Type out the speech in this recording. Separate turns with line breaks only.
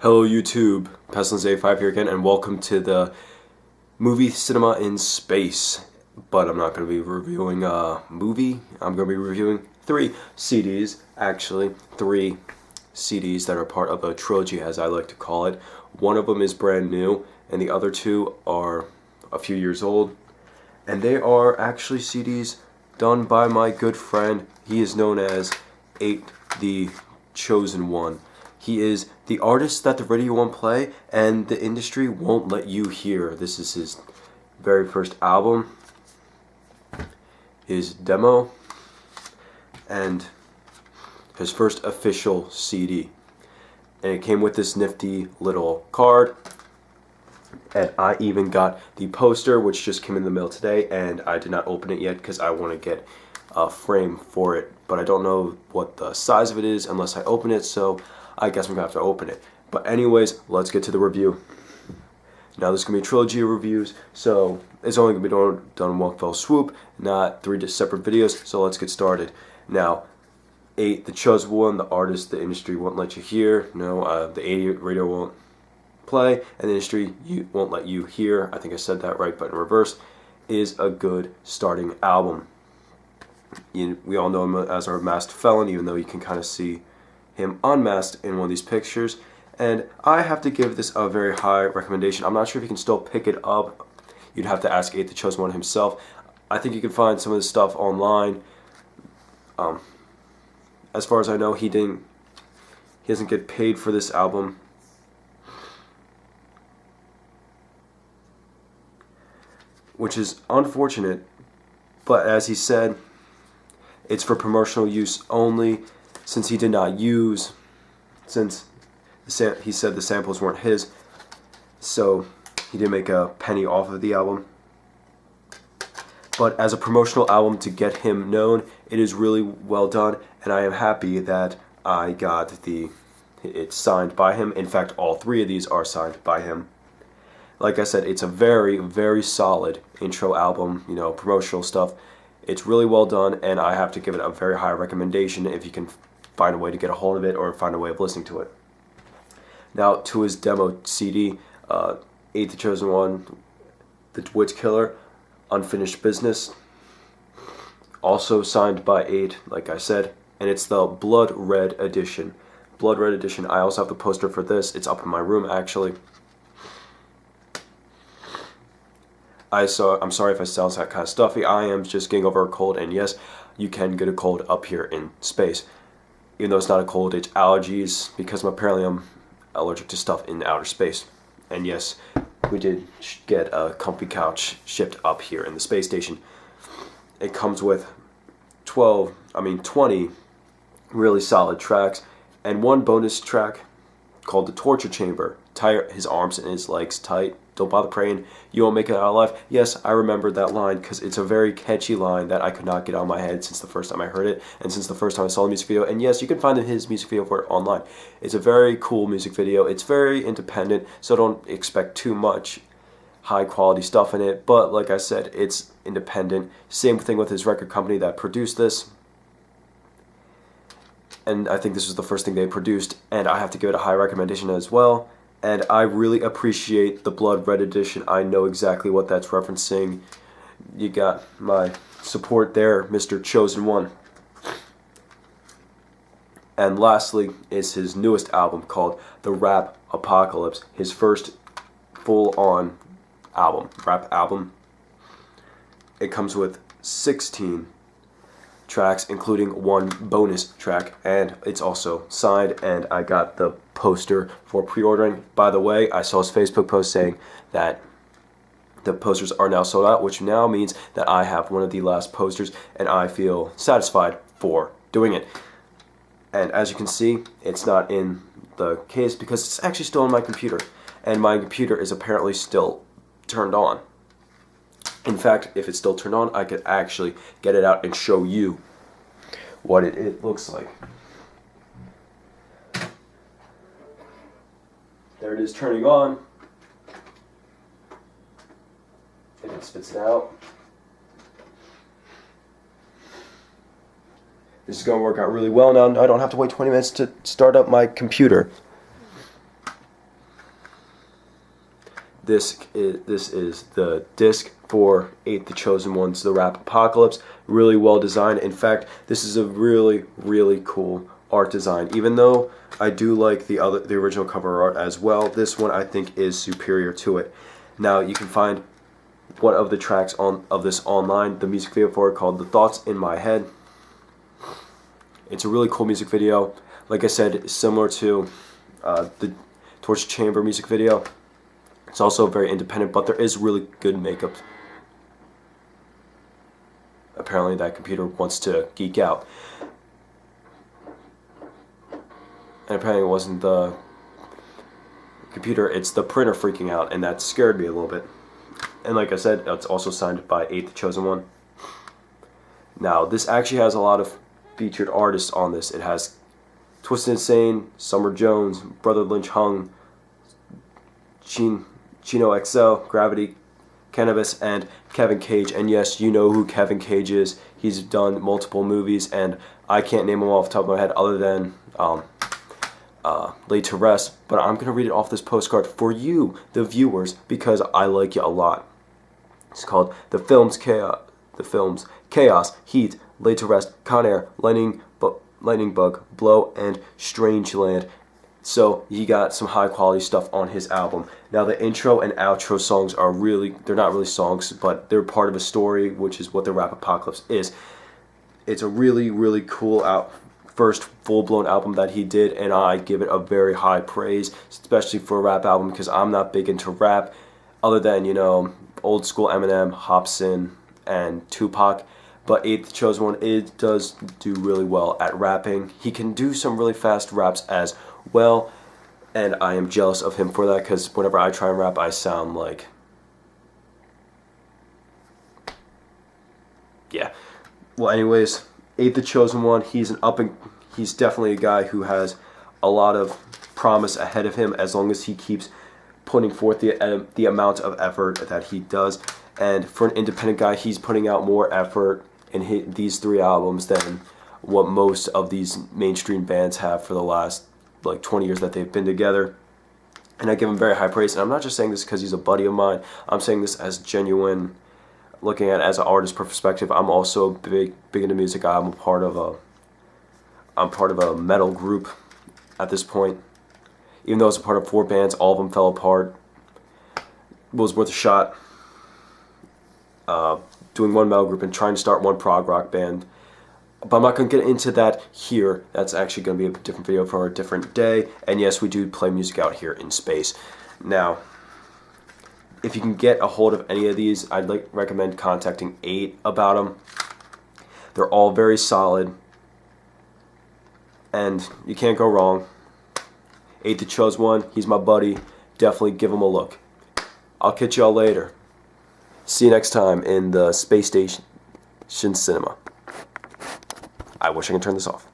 Hello YouTube, Pestilence Eigh8 here again, and welcome to the movie Cinema in Space. But I'm not going to be reviewing a movie, I'm going to be reviewing three CDs that are part of a trilogy, as I like to call it. One of them is brand new, and the other two are a few years old. And they are actually CDs done by my good friend. He is known as Eigh8thechoosenone. He is the artist that the radio won't play and the industry won't let you hear. This is his very first album, his demo, and his first official CD. And it came with this nifty little card. And I even got the poster, which just came in the mail today, and I did not open it yet because I want to get a frame for it. But I don't know what the size of it is unless I open it, so I guess I'm going to have to open it. But anyways, let's get to the review. Now this is going to be a trilogy of reviews, so it's only going to be done in one fell swoop, not three separate videos, so let's get started. Now, Eigh8thechoosenone, the artist the industry won't let you hear. No, the 88 radio won't play, and the industry won't let you hear. I think I said that right, but in reverse, is a good starting album. We all know him as our masked felon, even though you can kind of see him unmasked in one of these pictures, and I have to give this a very high recommendation. I'm not sure if you can still pick it up. You'd have to ask Eigh8thechoosenone himself. I think you can find some of this stuff online. As far as I know, he doesn't get paid for this album, which is unfortunate, but as he said, it's for promotional use only. Since he did not use, he said the samples weren't his, so he didn't make a penny off of the album. But as a promotional album to get him known, it is really well done, and I am happy that I got it signed by him. In fact, all three of these are signed by him. Like I said, it's a very, very solid intro album, promotional stuff. It's really well done, and I have to give it a very high recommendation if you can find a way to get a hold of it or find a way of listening to it. Now to his demo CD, Eigh8thechoosenone, The Witch Killer, Unfinished Business, also signed by 8, like I said, and it's the Blood Red edition. Blood Red edition. I also have the poster for this. It's up in my room actually. I'm sorry if I sound kind of stuffy. I am just getting over a cold, and yes, you can get a cold up here in space. Even though it's not a cold, it's allergies, because apparently I'm allergic to stuff in outer space. And yes, we did get a comfy couch shipped up here in the space station. It comes with 20 really solid tracks, and one bonus track called The Torture Chamber. Tie his arms and his legs tight. Don't bother praying. You won't make it out alive. Yes, I remember that line because it's a very catchy line that I could not get out of my head since the first time I heard it and since the first time I saw the music video. And yes, you can find his music video for it online. It's a very cool music video. It's very independent, so don't expect too much high quality stuff in it. But like I said, it's independent. Same thing with his record company that produced this. And I think this was the first thing they produced, and I have to give it a high recommendation as well. And I really appreciate the Blood Red edition. I know exactly what that's referencing. You got my support there, Mr. Chosen One. And lastly is his newest album called The Rap Apocalypse. His first full-on rap album. It comes with 16 tracks, including one bonus track, and it's also signed, and I got the poster for pre-ordering. By the way, I saw his Facebook post saying that the posters are now sold out, which now means that I have one of the last posters, and I feel satisfied for doing it. And as you can see, it's not in the case because it's actually still on my computer, and my computer is apparently still turned on. In fact, if it's still turned on, I could actually get it out and show you what it looks like. There it is turning on. If it spits it out. This is going to work out really well now. I don't have to wait 20 minutes to start up my computer. this is the disc for Eigh8th the Chosen One's The Rap Apocalypse. Really well designed. In fact, this is a really, really cool art design. Even though I do like the original cover art as well, this one I think is superior to it. Now you can find one of the tracks of this online, the music video for it called The Thoughts in My Head. It's a really cool music video. Like I said, similar to the Torch Chamber music video. It's also very independent, but there is really good makeup. Apparently that computer wants to geek out. And apparently it wasn't the computer, it's the printer freaking out, and that scared me a little bit. And like I said, it's also signed by Eigh8th the Chosen One. Now, this actually has a lot of featured artists on this. It has Twisted Insane, Summer Jones, Brother Lynch Hung, Chino XL, Gravity, Cannabis, and Kevin Cage. And yes, you know who Kevin Cage is. He's done multiple movies, and I can't name them off the top of my head other than Laid to Rest. But I'm going to read it off this postcard for you, the viewers, because I like you a lot. It's called The Films Chaos, Heat, Laid to Rest, Con Air, Lightning Bug, Blow, and Strangeland. So he got some high quality stuff on his album. Now the intro and outro songs are they're not really songs, but they're part of a story, which is what the Rap Apocalypse is. It's a really, really cool first full-blown album that he did, and I give it a very high praise, especially for a rap album, because I'm not big into rap, other than, old school Eminem, Hopsin, and Tupac. But Eigh8th the Chosen One, it does do really well at rapping. He can do some really fast raps as well, and I am jealous of him for that, because whenever I try and rap, I sound like... yeah. Well, anyways, Eigh8th the Chosen One, he's definitely a guy who has a lot of promise ahead of him, as long as he keeps putting forth the amount of effort that he does. And for an independent guy, he's putting out more effort in these 3 albums than what most of these mainstream bands have for the last 20 years that they've been together. And I give him very high praise. And I'm not just saying this because he's a buddy of mine. I'm saying this as genuine, looking at it as an artist perspective. I'm also big into music. I'm part of a metal group at this point. Even though I was a part of 4 bands, all of them fell apart. It was worth a shot. Doing one metal group and trying to start one prog rock band. But I'm not going to get into that here. That's actually going to be a different video for a different day. And yes, we do play music out here in space. Now, if you can get a hold of any of these, I'd recommend contacting Eigh8 about them. They're all very solid, and you can't go wrong. Eigh8th the Chosen One, he's my buddy. Definitely give him a look. I'll catch y'all later. See you next time in the Space Station Cinema. I wish I could turn this off.